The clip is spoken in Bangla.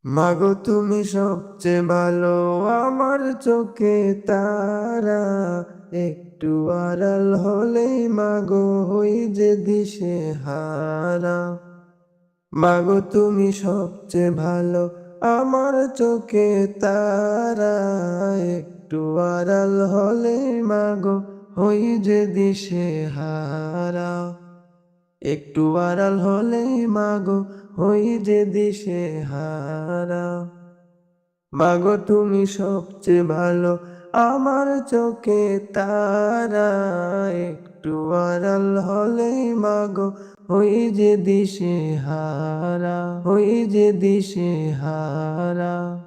মাগো তুমি সবচেয়ে ভালো, আমার চোখে তারা। একটু আড়াল হলেই মাগো হই যে দিশে হারা। মাগো তুমি সবচেয়ে ভালো, আমার চোখে তারা। একটু আড়াল হলেই মাগো হই যে দিশে হারা। একটু আড়াল হলেই মাগো হই যে দিশে হারা। মাগো তুমি সবচেয়ে ভালো, আমার চোখে তারা। একটু আড়াল হলেই মাগো হই যে দিশে হারা, হই যে দিশে হারা।